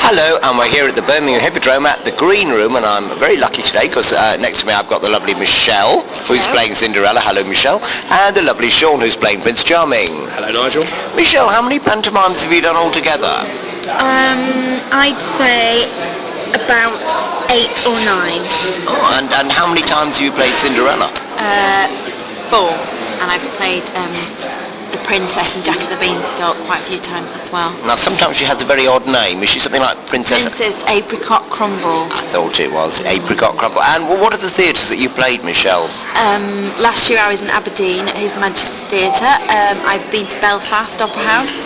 Hello, and we're here at the Birmingham Hippodrome at the Green Room, and I'm very lucky today because next to me I've got the lovely Michelle, who's playing Cinderella. Hello, Michelle. And the lovely Sean, who's playing Prince Charming. Hello, Nigel. Michelle, how many pantomimes have you done altogether? I'd say about 8 or 9. Oh, and how many times have you played Cinderella? 4. And I've played the Princess and Jack of the Beanstalk quite a few times as well. Now, sometimes she has a very odd name. Is she something like Princess Apricot Crumble. I thought it was Apricot Crumble. And what are the theatres that you played, Michelle? Last year I was in Aberdeen at His Majesty's Theatre. I've been to Belfast Opera House,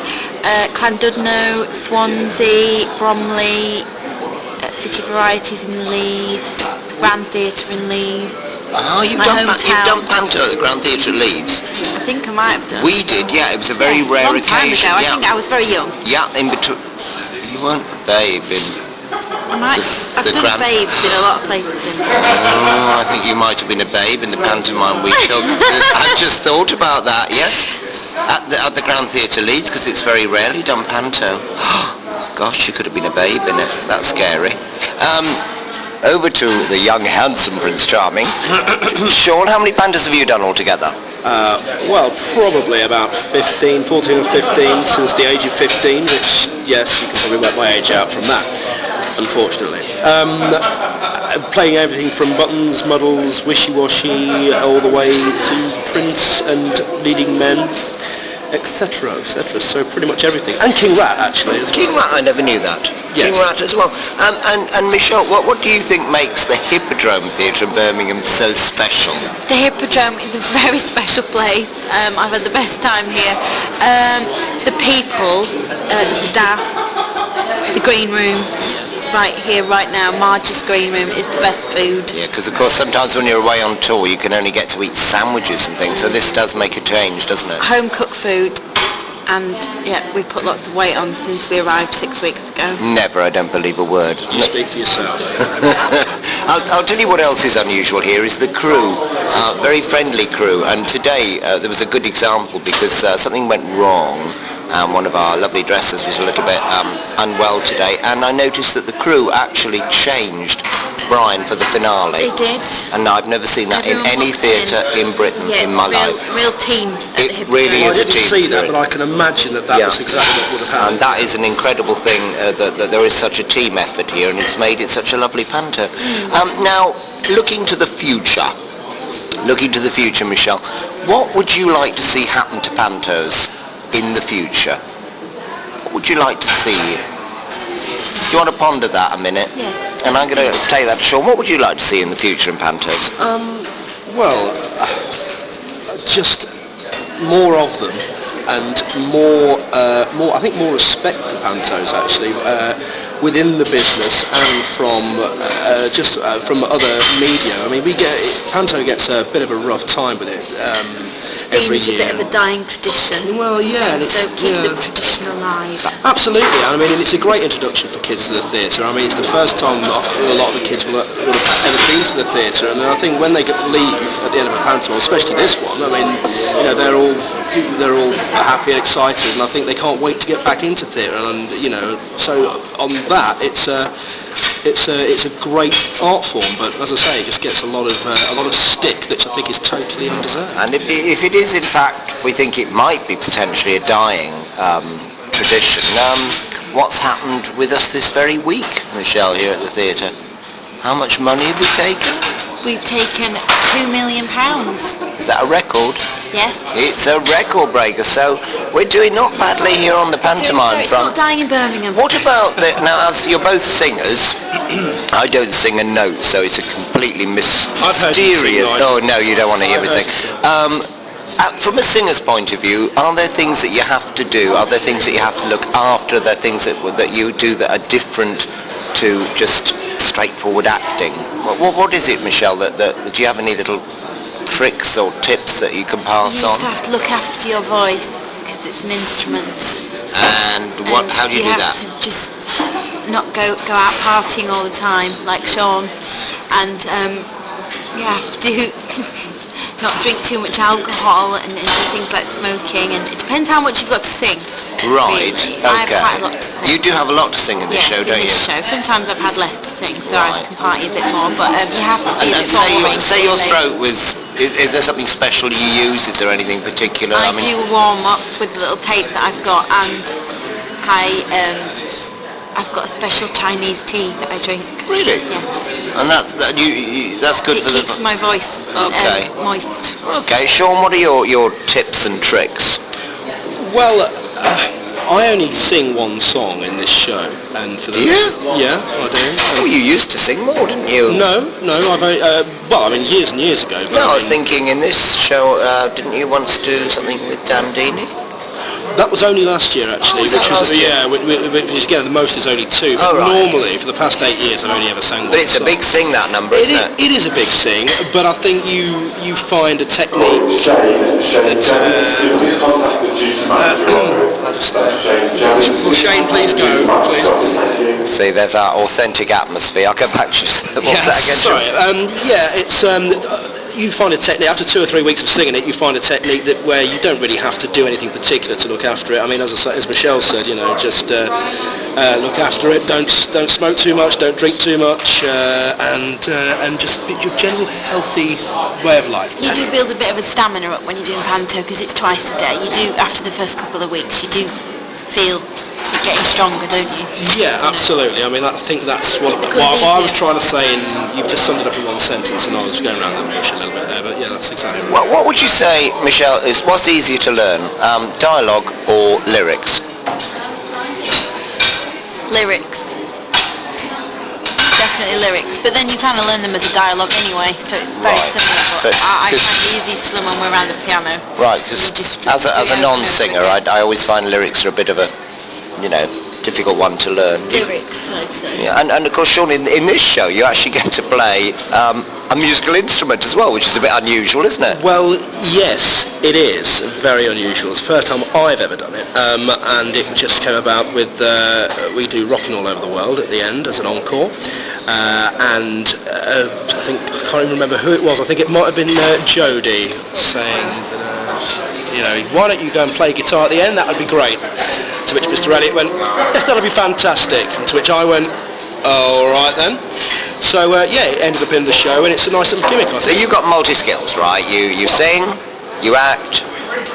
Llandudno, Swansea, Bromley, City Varieties in Leeds, Grand Theatre in Leeds. Oh, you've done panto at the Grand Theatre at Leeds? I think I might have done. We did, yeah. It was a very rare occasion. Ago. I think I was very young. Yeah, in between. You weren't a babe in. I've done babes in a lot of places. Oh, I think you might have been a babe in the pantomime we took. I've just thought about that. Yes, at the Grand Theatre Leeds, because it's very rarely done panto. Gosh, you could have been a babe in it. That's scary. Over to the young, handsome Prince Charming. Sean, how many pantos have you done altogether? Well, probably about 14 or 15 since the age of 15, which, yes, you can probably work my age out from that, unfortunately. Playing everything from Buttons, Muddles, Wishy-Washy, all the way to Prince and Leading Men, etc., etc. So pretty much everything. And King Rat, actually. King Rat, I never knew that. Yes. King Rat as well. And Michelle, what do you think makes the Hippodrome Theatre in Birmingham so special? The Hippodrome is a very special place. I've had the best time here. The people, the staff, the green room, right here, right now, Marge's green room is the best food. Yeah, because of course sometimes when you're away on tour you can only get to eat sandwiches and things, so this does make a change, doesn't it? Home cooked food, and yeah, we put lots of weight on since we arrived 6 weeks ago. Never, I don't believe a word. You speak for yourself. I'll tell you what else is unusual here is the crew, very friendly crew, and today there was a good example because something went wrong. One of our lovely dressers was a little bit unwell today, and I noticed that the crew actually changed Brian for the finale. They did. And I've never seen that in any theatre in Britain in my life. Real team. It really is a team. I didn't see that, but I can imagine that was exactly what would have happened. And that is an incredible thing that there is such a team effort here, and it's made it such a lovely panto. Now, looking to the future, Michelle, what would you like to see happen to pantos in the future? What would you like to see? Do you want to ponder that a minute? Yes. And I'm going to play that to Sean. What would you like to see in the future in pantos? Well, just more of them, and more I think more respect for pantos actually within the business and from from other media. I mean, panto gets a bit of a rough time with it. Every year. It's a bit of a dying tradition. Well, yeah. So keep the tradition alive. Absolutely. I mean, it's a great introduction for kids to the theatre. I mean, it's the first time a lot of the kids will have ever been to the theatre, and I think when they leave at the end of a pantomime, especially this one, I mean, you know, they're all happy and excited, and I think they can't wait to get back into theatre. And you know, so on that, it's a great art form, but as I say, it just gets a lot of stick, which I think is totally undeserved. And if it is in fact, we think it might be potentially a dying tradition. What's happened with us this very week, Michelle, here at the theatre? How much money have we taken? We've taken £2 million. Is that a record? Yes. It's a record breaker, so we're doing not badly here on the pantomime it's front. Not dying in Birmingham. What about now? As you're both singers, I don't sing a note, so it's a completely mysterious. Oh no, you don't want to hear everything. From a singer's point of view, are there things that you have to do? Are there things that you have to look after? Are there things that you do that are different to just straightforward acting? What is it, Michelle? That do you have any little tricks or tips that you can pass on? You just have to look after your voice because it's an instrument. And how do you do that? You have to just not go out partying all the time like Sean, and you have to not drink too much alcohol and do things like smoking, and it depends how much you've got to sing. Right. Really. I have Okay. quite a lot to sing. You do have a lot to sing in this show, in don't this you? show. Sometimes I've had less to sing, so I Right. can party a bit more, but you have to be a And bit say your really. throat was. Is there something special you use? Is there anything particular? I do warm up with the little tape that I've got, and I've got a special Chinese tea that I drink. Really? Yes. And that's good It for the. keeps my voice Okay. moist. Okay, Sean, what are your tips and tricks? Well, I only sing one song in this show, and for the Do you? Yeah, I do. Oh, you used to sing more, didn't you? No, I've only, well, I mean years and years ago. But No, I was thinking in this show, didn't you once do something with Dandini? that was only last year actually, was that last year? yeah, which again the most is only 2. But Oh, right. normally for the past 8 years I've only ever sang one. But it's a song. big sing, that number, isn't it? It is a big sing, but I think you find a technique will Shane please go, please? See, there's our authentic atmosphere. I'll go back to what's that again? Sorry. It's you find a technique after 2 or 3 weeks of singing it. You find a technique that where you don't really have to do anything particular to look after it. I mean, as Michelle said, just look after it. Don't smoke too much. Don't drink too much, and just your general healthy way of life. You do build a bit of a stamina up when you're doing panto because it's twice a day. You do, after the first couple of weeks, you do feel you're getting stronger, don't you? Yeah, absolutely. I mean, I think that's what I was trying to say, and you've just summed it up in one sentence, and I was going around the bush a little bit there, but yeah, that's exactly right. What would you say, Michelle, is what's easier to learn, dialogue or lyrics? Lyrics. Definitely lyrics. But then you kind of learn them as a dialogue anyway, so it's very Right. similar. But I find it easy to learn when we're around the piano. Right, because You just as do a it over and non-singer, over again. I always find lyrics are a bit of a, difficult one to learn. Lyrics, I'd say. Yeah, and of course, Sean, in this show, you actually get to play a musical instrument as well, which is a bit unusual, isn't it? Well, yes, it is very unusual. It's the first time I've ever done it, and it just came about with we do Rockin' All Over the World at the end as an encore, and I think I can't even remember who it was. I think it might have been Jodie saying that, why don't you go and play guitar at the end? That would be great. To which Mr. Elliott went, yes, that'll be fantastic. And to which I went, all right then. So it ended up in the show, and it's a nice little gimmick, I So think. you've got multi-skills, right? You sing, you act,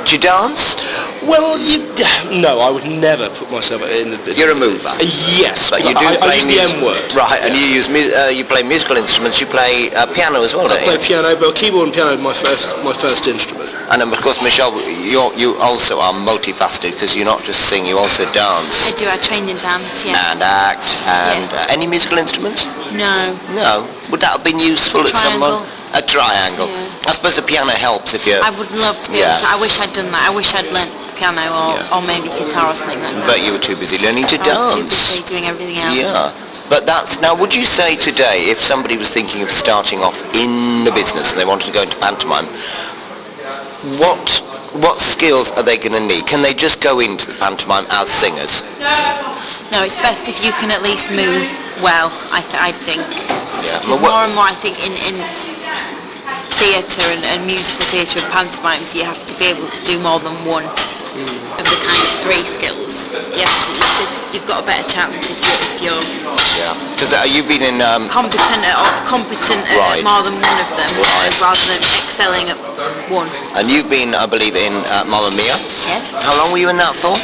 do you dance? Well, no, I would never put myself in the business. You're a mover. Yes, But but you do I play use the M word. Right, and you play musical instruments, you play piano as well, I don't play you? piano, but keyboard and piano are my first instrument. And of course, Michelle, you also are multifaceted because you not just sing, you also dance I do. I trained in dance, yeah. and act. And any musical instruments? No. No. Would that have been useful at some Triangle. point? A triangle. Yeah. I suppose the piano helps if you're... I would love to be Yeah. able to. I wish I'd done that. I wish I'd learnt piano or maybe guitar or something like that. But you were too busy learning to I was too dance. busy doing everything else. Yeah. But now would you say today, if somebody was thinking of starting off in the business and they wanted to go into pantomime, what skills are they going to need? Can they just go into the pantomime as singers? No, it's best if you can at least move well, I think. Yeah. Because more and more I think in theatre and musical theatre and pantomimes you have to be able to do more than one of the kind of 3 skills. You've got a better chance if you're Yeah. Because you've been in... competent at Right. more than one of them, Right. rather than excelling at one. And you've been, I believe, in Mamma Mia. Yes. How long were you in that for?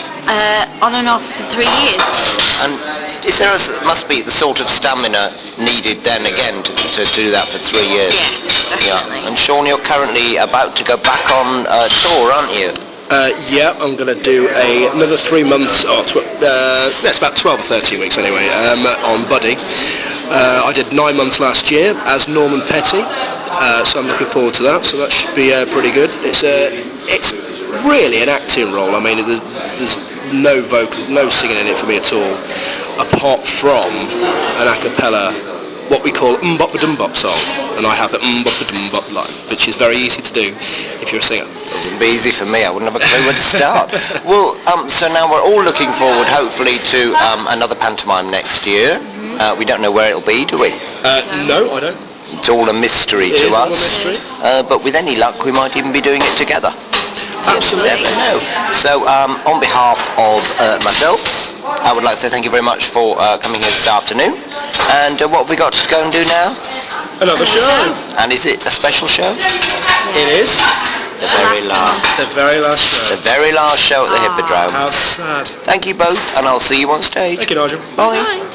On and off for 3 years. And is there must be the sort of stamina needed then again to do that for 3 years? Yeah, definitely. Yeah. And Sean, you're currently about to go back on tour, aren't you? I'm going to do another 3 months, it's about 12 or 13 weeks anyway, on Buddy. I did 9 months last year as Norman Petty, so I'm looking forward to that, so that should be pretty good. It's really an acting role. I mean, there's no singing in it for me at all, apart from an a cappella, what we call bop song, and I have the bop line, which is very easy to do if you're a singer. It wouldn't be easy for me. I wouldn't have a clue where to start. Well, so now we're all looking forward, hopefully, to another pantomime next year. We don't know where it'll be, do we? No, I don't. It's all a mystery It to is all a us. mystery. But with any luck, we might even be doing it together. Absolutely. You never know. So on behalf of myself, I would like to say thank you very much for coming here this afternoon. And what have we got to go and do now? Another show. And is it a special show? It is. The very last. The very last show. The very last show at the Hippodrome. How sad. Thank you both, and I'll see you on stage. Thank you, Nigel. Bye. Bye.